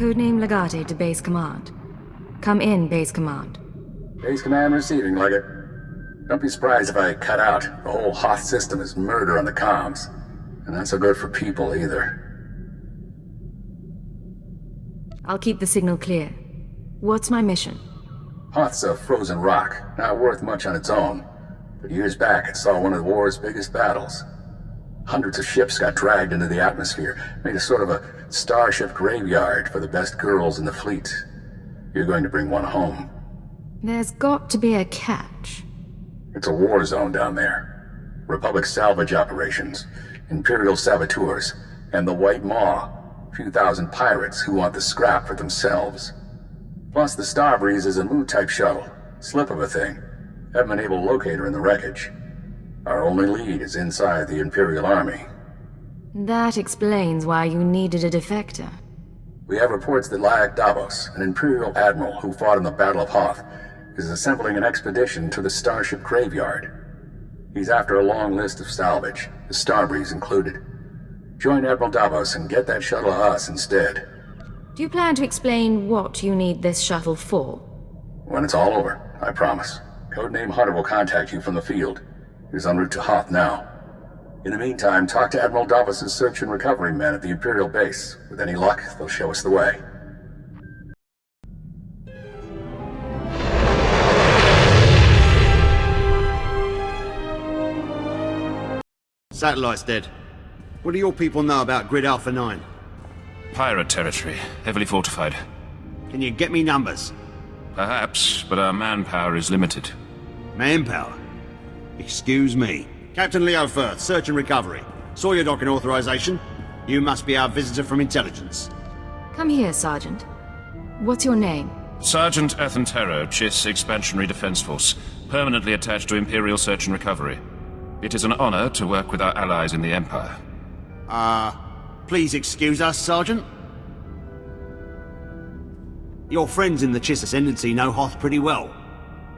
Codename Legate to Base Command. Come in, Base Command. Base Command receiving, Legate. Don't be surprised if I cut out. The whole Hoth system is murder on the comms. And not so good for people, either. I'll keep the signal clear. What's my mission? Hoth's a frozen rock, not worth much on its own. But years back, it saw one of the war's biggest battles. Hundreds of ships got dragged into the atmosphere, made a sort of a starship graveyard for the best girls in the fleet. You're going to bring one home. There's got to be a catch. It's a war zone down there. Republic salvage operations, Imperial saboteurs, and the White Maw. A few thousand pirates who want the scrap for themselves. Plus the Starbreeze is a Mu-type shuttle. Slip of a thing. Haven't been able to locate her in the wreckage. Our only lead is inside the Imperial Army. That explains why you needed a defector. We have reports that Lyak Davos, an Imperial admiral who fought in the Battle of Hoth, is assembling an expedition to the Starship Graveyard. He's after a long list of salvage, the Starbreeze included. Join Admiral Davos and get that shuttle to us instead. Do you plan to explain what you need this shuttle for? When it's all over, I promise. Codename Hunter will contact you from the field. He's en route to Hoth now. In the meantime, talk to Admiral Davos' search and recovery men at the Imperial base. With any luck, they'll show us the way. Satellite's dead. What do your people know about Grid Alpha 9? Pirate territory, heavily fortified. Can you get me numbers? Perhaps, but our manpower is limited. Manpower? Excuse me. Captain Leo Firth, search and recovery. Saw your docking authorization. You must be our visitor from intelligence. Come here, Sergeant. What's your name? Sergeant Athentero, Chiss Expansionary Defense Force, permanently attached to Imperial Search and Recovery. It is an honor to work with our allies in the Empire. Please excuse us, Sergeant. Your friends in the Chiss Ascendancy know Hoth pretty well,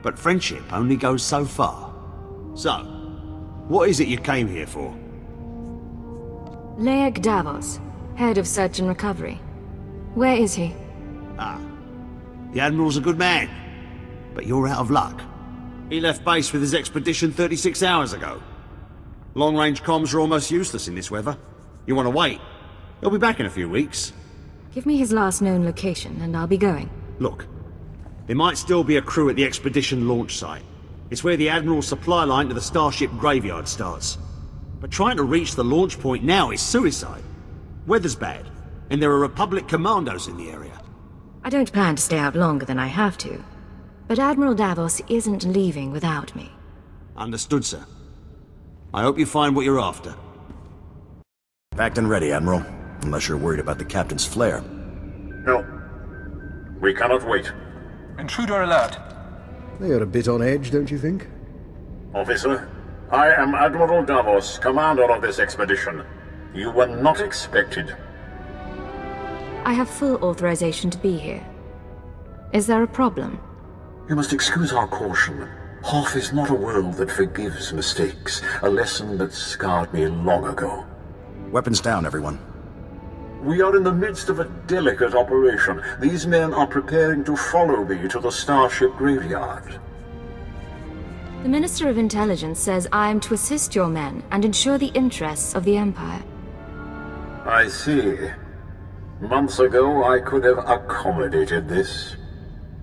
but friendship only goes so far. So, what is it you came here for? Lyak Davos, head of Search and Recovery. Where is he? The Admiral's a good man, but you're out of luck. He left base with his expedition 36 hours ago. Long-range comms are almost useless in this weather. You want to wait? He'll be back in a few weeks. Give me his last known location, and I'll be going. Look, there might still be a crew at the expedition launch site. It's where the Admiral's supply line to the Starship Graveyard starts. But trying to reach the launch point now is suicide. Weather's bad, and there are Republic commandos in the area. I don't plan to stay out longer than I have to. But Admiral Davos isn't leaving without me. Understood, sir. I hope you find what you're after. Packed and ready, Admiral. Unless you're worried about the Captain's flare. No. We cannot wait. Intruder alert. They are a bit on edge, don't you think? Officer, I am Admiral Davos, commander of this expedition. You were not expected. I have full authorization to be here. Is there a problem? You must excuse our caution. Hoth is not a world that forgives mistakes, a lesson that scarred me long ago. Weapons down, everyone. We are in the midst of a delicate operation. These men are preparing to follow me to the Starship Graveyard. The Minister of Intelligence says I am to assist your men and ensure the interests of the Empire. I see. Months ago, I could have accommodated this.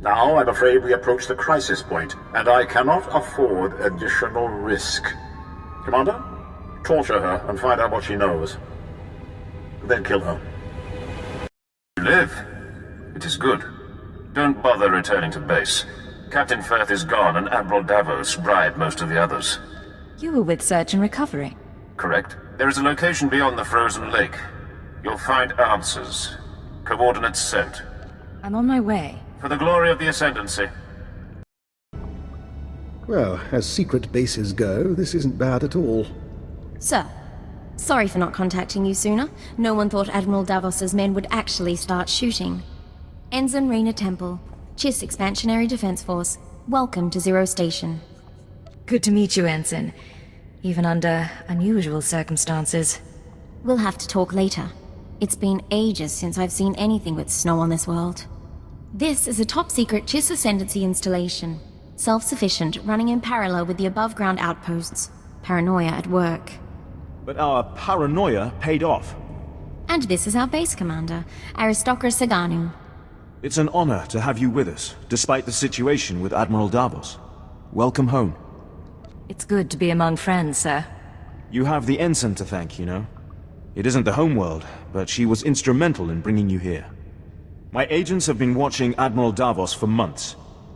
Now, I'm afraid we approach the crisis point, and I cannot afford additional risk. Commander, torture her and find out what she knows. Then kill her. You live. It is good. Don't bother returning to base. Captain Firth is gone, and Admiral Davos bribed most of the others. You were with Search and Recovery. Correct. There is a location beyond the frozen lake. You'll find answers. Coordinates sent. I'm on my way. For the glory of the Ascendancy. Well, as secret bases go, this isn't bad at all. Sir, sorry for not contacting you sooner. No one thought Admiral Davos's men would actually start shooting. Ensign Rena Temple, Chiss Expansionary Defense Force. Welcome to Zero Station. Good to meet you, Ensign. Even under unusual circumstances. We'll have to talk later. It's been ages since I've seen anything with snow on this world. This is a top-secret Chiss Ascendancy installation. Self-sufficient, running in parallel with the above-ground outposts. Paranoia at work. But our paranoia paid off. And this is our base commander, Aristocra Saganu. It's an honor to have you with us, despite the situation with Admiral Davos. Welcome home. It's good to be among friends, sir. You have the ensign to thank, you know. It isn't the homeworld, but she was instrumental in bringing you here. My agents have been watching Admiral Davos for months.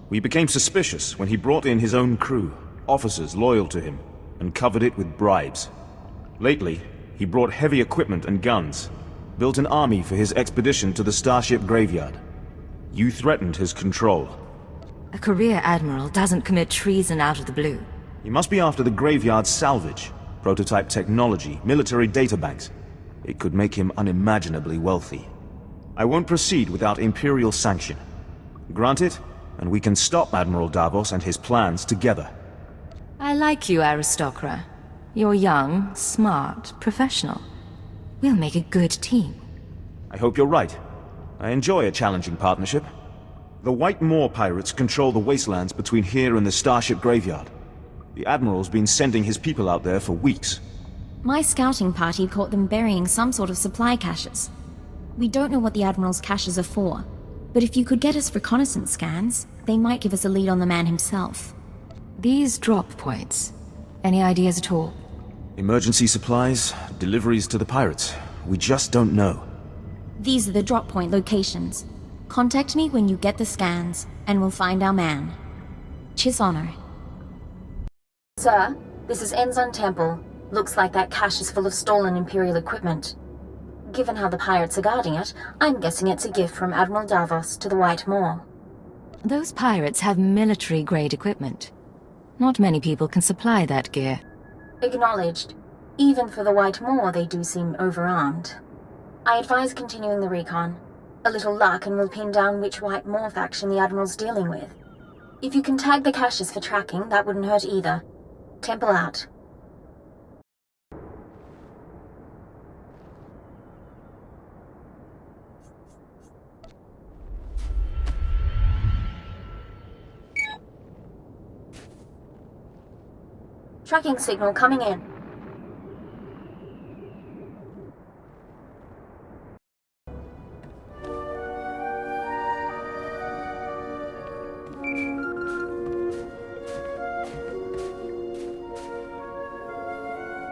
We became suspicious when he brought in his own crew, officers loyal to him, and covered it with bribes. Lately, he brought heavy equipment and guns, built an army for his expedition to the Starship Graveyard. You threatened his control. A career admiral doesn't commit treason out of the blue. He must be after the Graveyard's salvage, prototype technology, military databanks. It could make him unimaginably wealthy. I won't proceed without Imperial sanction. Grant it, and we can stop Admiral Davos and his plans together. I like you, Aristocra. You're young, smart, professional. We'll make a good team. I hope you're right. I enjoy a challenging partnership. The White Moor pirates control the wastelands between here and the Starship Graveyard. The Admiral's been sending his people out there for weeks. My scouting party caught them burying some sort of supply caches. We don't know what the Admiral's caches are for, but if you could get us reconnaissance scans, they might give us a lead on the man himself. These drop points. Any ideas at all? Emergency supplies, deliveries to the pirates. We just don't know. These are the drop point locations. Contact me when you get the scans, and we'll find our man. Chiss Honor. Sir, this is Ensign Temple. Looks like that cache is full of stolen Imperial equipment. Given how the pirates are guarding it, I'm guessing it's a gift from Admiral Davos to the White Moor. Those pirates have military-grade equipment. Not many people can supply that gear. Acknowledged. Even for the White Moor, they do seem overarmed. I advise continuing the recon. A little luck and we'll pin down which White Moor faction the Admiral's dealing with. If you can tag the caches for tracking, that wouldn't hurt either. Temple out. Tracking signal coming in.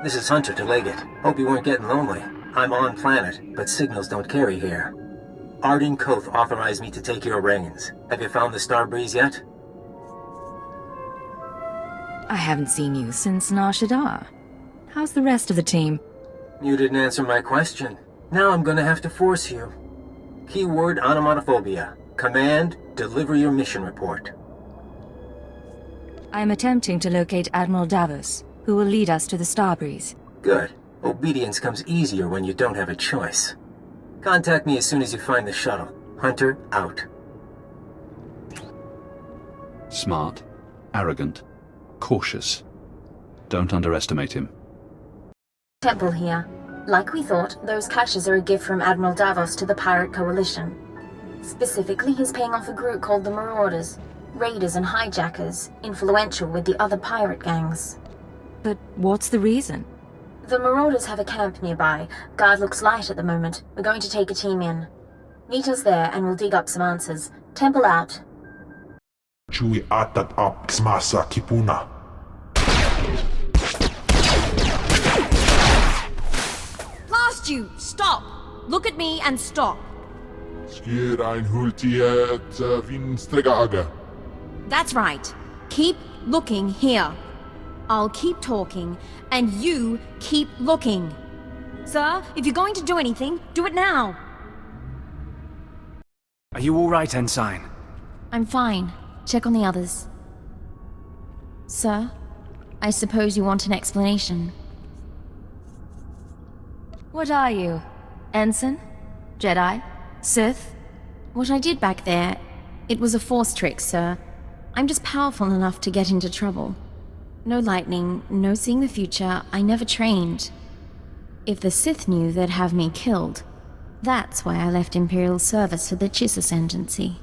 This is Hunter to Leggett. Hope you weren't getting lonely. I'm on planet, but signals don't carry here. Arden Hoth authorized me to take your reins. Have you found the Starbreeze yet? I haven't seen you since Nar Shaddaa. How's the rest of the team? You didn't answer my question. Now I'm gonna have to force you. Keyword onomatophobia. Command, deliver your mission report. I am attempting to locate Admiral Davos, who will lead us to the Starbreeze. Good. Obedience comes easier when you don't have a choice. Contact me as soon as you find the shuttle. Hunter, out. Smart, arrogant, cautious. Don't underestimate him. Temple here. Like we thought, those caches are a gift from Admiral Davos to the Pirate Coalition. Specifically, he's paying off a group called the Marauders. Raiders and hijackers, influential with the other pirate gangs. But what's the reason? The Marauders have a camp nearby. Guard looks light at the moment. We're going to take a team in. Meet us there and we'll dig up some answers. Temple out. Chui atat up smasa kipuna. Blast you! Stop! Look at me and stop. Skir ein hultiet vinstregaga. That's right. Keep looking here. I'll keep talking, and you keep looking. Sir, if you're going to do anything, do it now. Are you all right, Ensign? I'm fine. Check on the others. Sir, I suppose you want an explanation. What are you? Ensign? Jedi? Sith? What I did back there, it was a force trick, sir. I'm just powerful enough to get into trouble. No lightning, no seeing the future, I never trained. If the Sith knew, they'd have me killed. That's why I left Imperial service for the Chiss Ascendancy.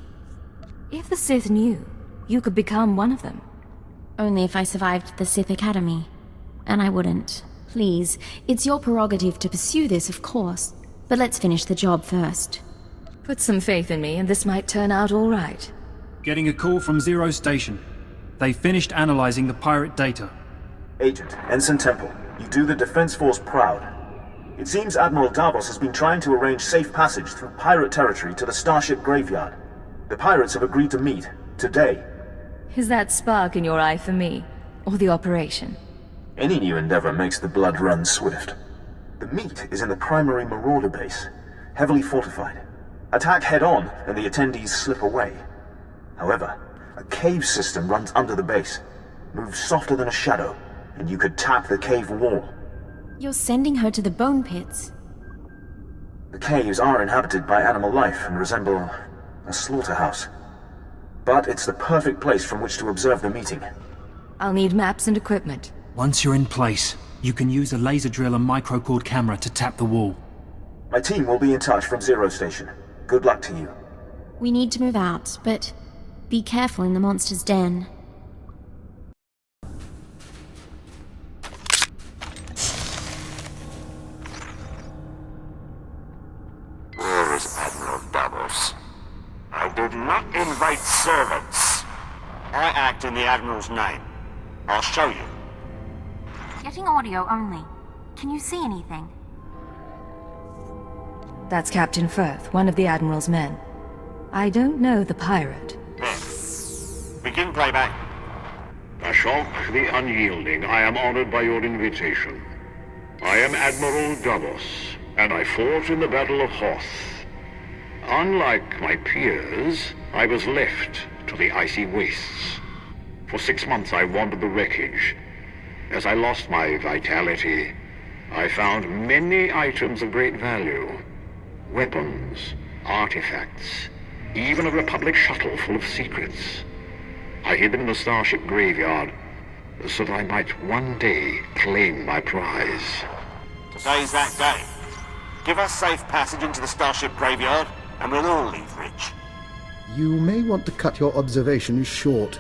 If the Sith knew, you could become one of them. Only if I survived the Sith Academy. And I wouldn't. Please, it's your prerogative to pursue this, of course. But let's finish the job first. Put some faith in me and this might turn out all right. Getting a call from Zero Station. They finished analyzing the pirate data. Agent, Ensign Temple, you do the Defense Force proud. It seems Admiral Davos has been trying to arrange safe passage through pirate territory to the Starship Graveyard. The pirates have agreed to meet, today. Is that spark in your eye for me, or the operation? Any new endeavor makes the blood run swift. The meet is in the primary Marauder base, heavily fortified. Attack head-on, and the attendees slip away. However, a cave system runs under the base, moves softer than a shadow, and you could tap the cave wall. You're sending her to the bone pits? The caves are inhabited by animal life and resemble a slaughterhouse. But it's the perfect place from which to observe the meeting. I'll need maps and equipment. Once you're in place, you can use a laser drill and microcord camera to tap the wall. My team will be in touch from Zero Station. Good luck to you. We need to move out, but be careful in the monster's den. Where is Admiral Davos? I did not invite servants. I act in the Admiral's name. I'll show you. Getting audio only. Can you see anything? That's Captain Firth, one of the Admiral's men. I don't know the pirate. There. Begin playback. Ashok the Unyielding, I am honored by your invitation. I am Admiral Davos, and I fought in the Battle of Hoth. Unlike my peers, I was left to the icy wastes. For 6 months I wandered the wreckage. As I lost my vitality, I found many items of great value. Weapons, artifacts, even a Republic shuttle full of secrets. I hid them in the Starship Graveyard, so that I might one day claim my prize. Today's that day. Give us safe passage into the Starship Graveyard, and we'll all leave rich. You may want to cut your observations short.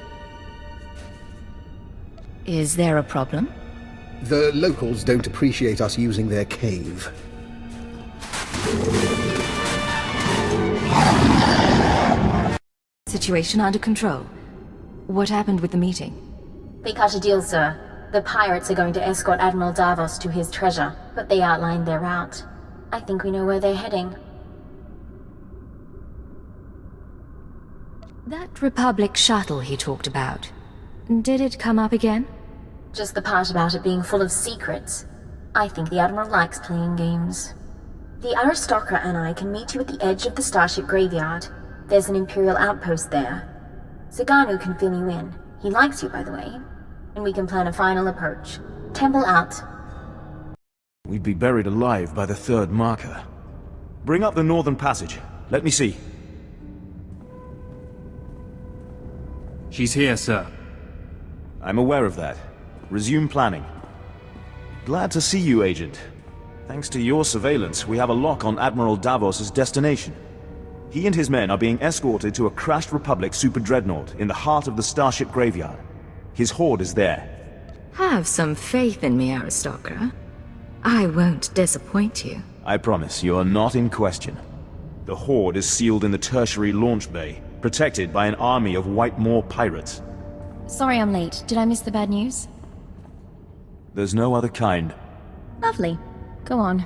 Is there a problem? The locals don't appreciate us using their cave. Situation under control. What happened with the meeting? They cut a deal, sir. The pirates are going to escort Admiral Davos to his treasure, but they outlined their route. I think we know where they're heading. That Republic shuttle he talked about. Did it come up again? Just the part about it being full of secrets. I think the Admiral likes playing games. The aristocrat and I can meet you at the edge of the Starship Graveyard. There's an Imperial outpost there. Saganu can fill you in. He likes you, by the way. And we can plan a final approach. Temple out. We'd be buried alive by the third marker. Bring up the northern passage. Let me see. She's here, sir. I'm aware of that. Resume planning. Glad to see you, Agent. Thanks to your surveillance, we have a lock on Admiral Davos's destination. He and his men are being escorted to a crashed Republic super dreadnought in the heart of the Starship Graveyard. His horde is there. Have some faith in me, aristocrat. I won't disappoint you. I promise you are not in question. The horde is sealed in the tertiary launch bay, protected by an army of White Moor pirates. Sorry I'm late. Did I miss the bad news? There's no other kind. Lovely. Go on.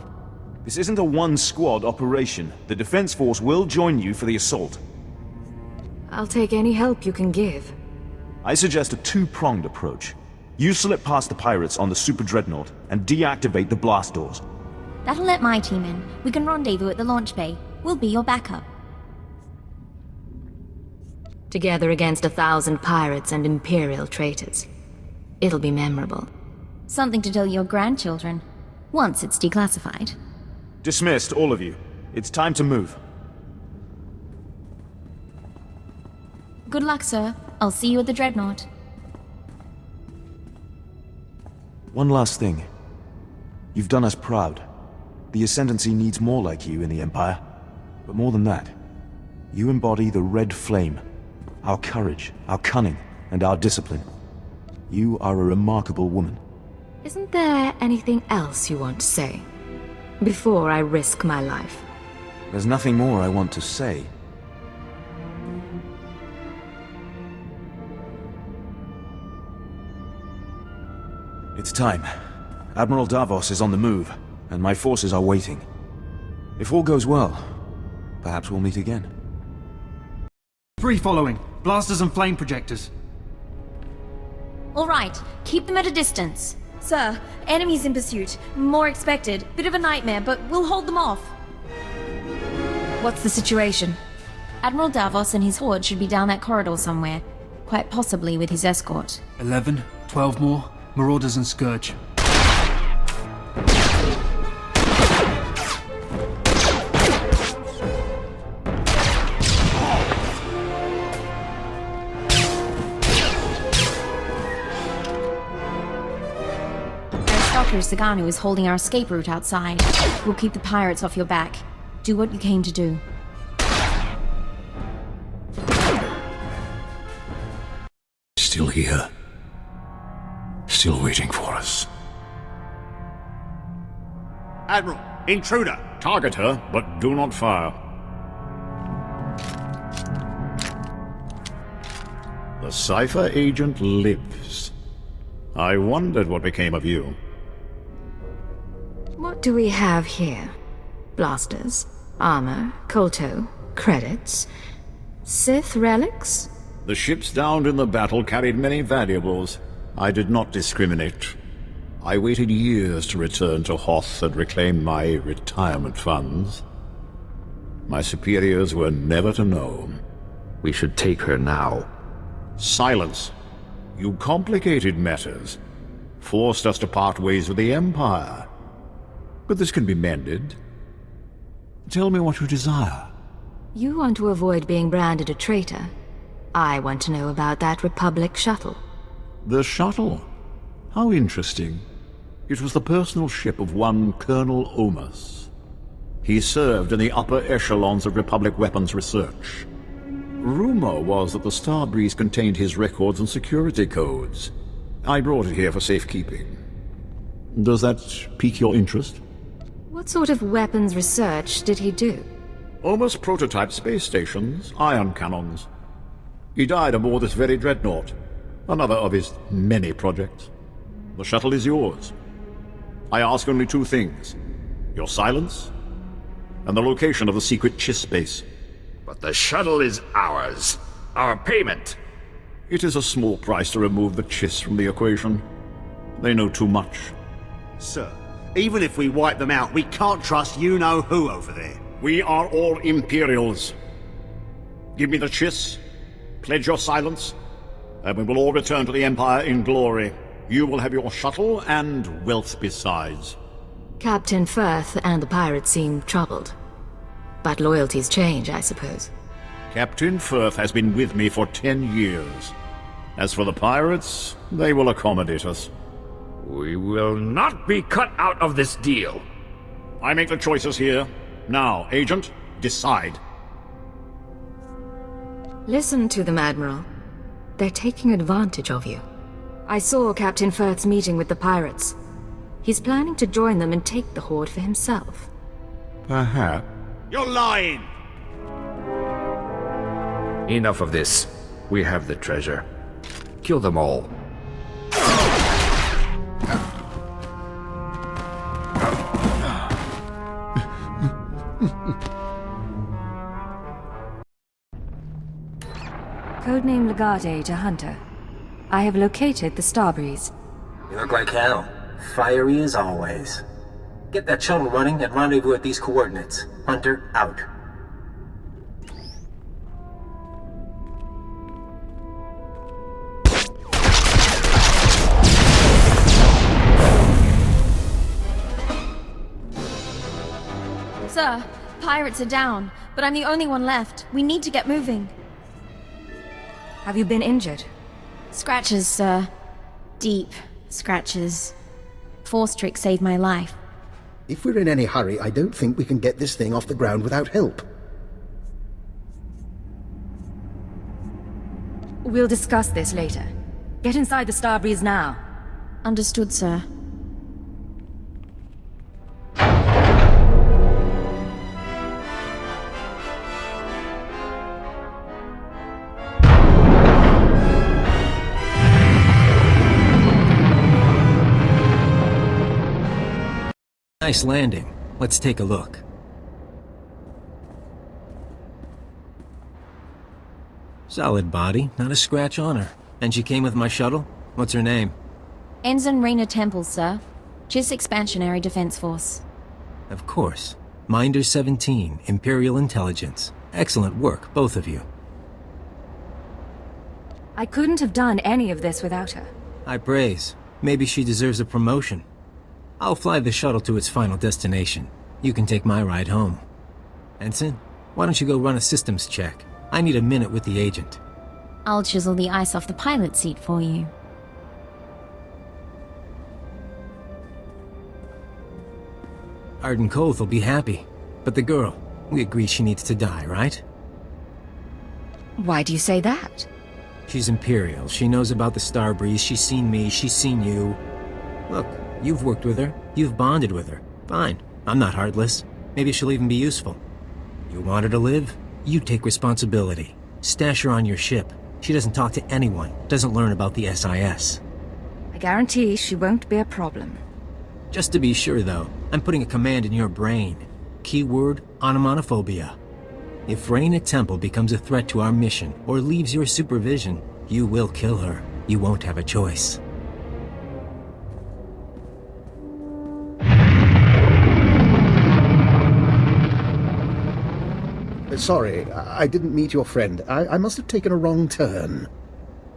This isn't a one-squad operation. The Defense Force will join you for the assault. I'll take any help you can give. I suggest a two-pronged approach. You slip past the pirates on the Super Dreadnought and deactivate the blast doors. That'll let my team in. We can rendezvous at the launch bay. We'll be your backup. Together against 1,000 pirates and Imperial traitors. It'll be memorable. Something to tell your grandchildren. Once it's declassified. Dismissed, all of you. It's time to move. Good luck, sir. I'll see you at the Dreadnought. One last thing. You've done us proud. The Ascendancy needs more like you in the Empire. But more than that, you embody the Red Flame. Our courage, our cunning, and our discipline. You are a remarkable woman. Isn't there anything else you want to say? Before I risk my life. There's nothing more I want to say. It's time. Admiral Davos is on the move, and my forces are waiting. If all goes well, perhaps we'll meet again. 3 following. Blasters and flame projectors. All right, keep them at a distance. Sir, enemies in pursuit. More expected. Bit of a nightmare, but we'll hold them off. What's the situation? Admiral Davos and his horde should be down that corridor somewhere. Quite possibly with his escort. 11, 12 more. Marauders and Scourge. Saganu is holding our escape route outside. We'll keep the pirates off your back. Do what you came to do. Still here. Still waiting for us. Admiral, intruder! Target her, but do not fire. The Cypher agent lives. I wondered what became of you. What do we have here? Blasters, armor, kolto, credits, Sith relics? The ships downed in the battle carried many valuables. I did not discriminate. I waited years to return to Hoth and reclaim my retirement funds. My superiors were never to know. We should take her now. Silence. You complicated matters. Forced us to part ways with the Empire. But this can be mended. Tell me what you desire. You want to avoid being branded a traitor. I want to know about that Republic shuttle. The shuttle? How interesting. It was the personal ship of one Colonel Omas. He served in the upper echelons of Republic weapons research. Rumor was that the Starbreeze contained his records and security codes. I brought it here for safekeeping. Does that pique your interest? What sort of weapons research did he do? Omas prototyped space stations, ion cannons. He died aboard this very dreadnought, another of his many projects. The shuttle is yours. I ask only 2 things. Your silence, and the location of the secret Chiss base. But the shuttle is ours. Our payment. It is a small price to remove the Chiss from the equation. They know too much. Sir, even if we wipe them out, we can't trust you-know-who over there. We are all Imperials. Give me the Chiss, pledge your silence, and we will all return to the Empire in glory. You will have your shuttle and wealth besides. Captain Firth and the pirates seem troubled. But loyalties change, I suppose. Captain Firth has been with me for 10 years. As for the pirates, they will accommodate us. We will not be cut out of this deal. I make the choices here. Now, Agent, decide. Listen to them, Admiral. They're taking advantage of you. I saw Captain Firth's meeting with the pirates. He's planning to join them and take the Horde for himself. Perhaps. You're lying! Enough of this. We have the treasure. Kill them all. Codename Legate to Hunter. I have located the Starbreeze. You look like hell. Fiery as always. Get that shuttle running and rendezvous at these coordinates. Hunter, out. Sir, pirates are down, but I'm the only one left. We need to get moving. Have you been injured? Scratches, sir. Deep scratches. Force trick saved my life. If we're in any hurry, I don't think we can get this thing off the ground without help. We'll discuss this later. Get inside the Starbreeze now. Understood, sir. Nice landing. Let's take a look. Solid body, not a scratch on her. And she came with my shuttle? What's her name? Ensign Rena Temple, sir. Chiss Expansionary Defense Force. Of course. Minder 17, Imperial Intelligence. Excellent work, both of you. I couldn't have done any of this without her. High praise. Maybe she deserves a promotion. I'll fly the shuttle to its final destination. You can take my ride home. Ensign, why don't you go run a systems check? I need a minute with the agent. I'll chisel the ice off the pilot seat for you. Arden Koth will be happy. But the girl, we agreed she needs to die, right? Why do you say that? She's Imperial. She knows about the Starbreeze. She's seen me. She's seen you. Look, you've worked with her. You've bonded with her. Fine. I'm not heartless. Maybe she'll even be useful. You want her to live? You take responsibility. Stash her on your ship. She doesn't talk to anyone. Doesn't learn about the SIS. I guarantee she won't be a problem. Just to be sure, though, I'm putting a command in your brain. Keyword, onomatophobia. If Rena Temple becomes a threat to our mission, or leaves your supervision, you will kill her. You won't have a choice. Sorry, I didn't meet your friend. I must have taken a wrong turn.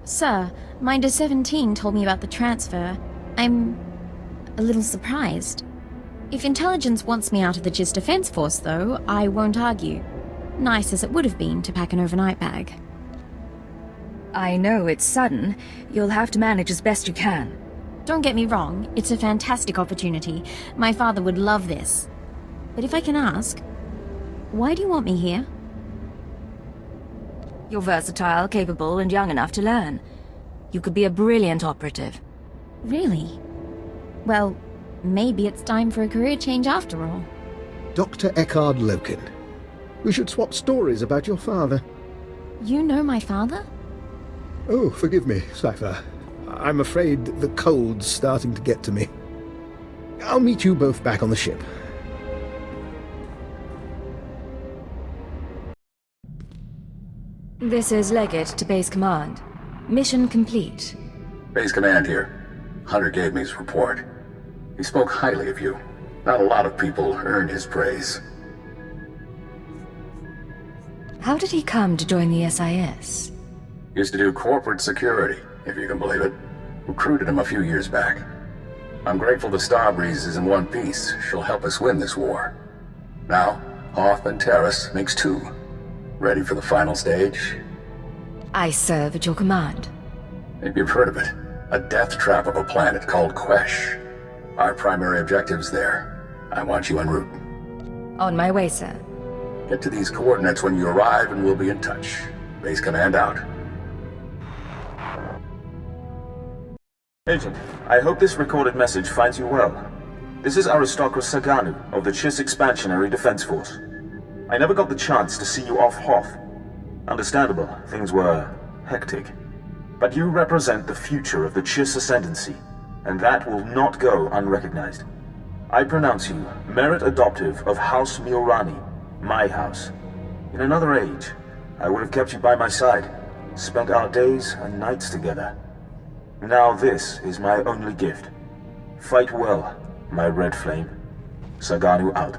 Sir, Minder 17 told me about the transfer. I'm a little surprised. If intelligence wants me out of the Chiss Defense Force, though, I won't argue. Nice as it would have been to pack an overnight bag. I know it's sudden. You'll have to manage as best you can. Don't get me wrong, it's a fantastic opportunity. My father would love this. But if I can ask, why do you want me here? You're versatile, capable, and young enough to learn. You could be a brilliant operative. Really? Well, maybe it's time for a career change after all. Dr. Eckhard Loken. We should swap stories about your father. You know my father? Oh, forgive me, Cypher. I'm afraid the cold's starting to get to me. I'll meet you both back on the ship. This is Leggett to Base Command. Mission complete. Base Command here. Hunter gave me his report. He spoke highly of you. Not a lot of people earned his praise. How did he come to join the SIS? Used to do corporate security, if you can believe it. Recruited him a few years back. I'm grateful the Starbreeze is in one piece. She'll help us win this war. Now, Hoth and Terrace makes two. Ready for the final stage? I serve at your command. Maybe you've heard of it. A death trap of a planet called Quesh. Our primary objective's there. I want you en route. On my way, sir. Get to these coordinates when you arrive and we'll be in touch. Base Command out. Agent, I hope this recorded message finds you well. This is Aristocrat Saganu of the Chiss Expansionary Defense Force. I never got the chance to see you off Hoth. Understandable, things were hectic. But you represent the future of the Chiss Ascendancy, and that will not go unrecognized. I pronounce you Merit Adoptive of House Miorani, my house. In another age, I would have kept you by my side, spent our days and nights together. Now this is my only gift. Fight well, my red flame. Saganu out.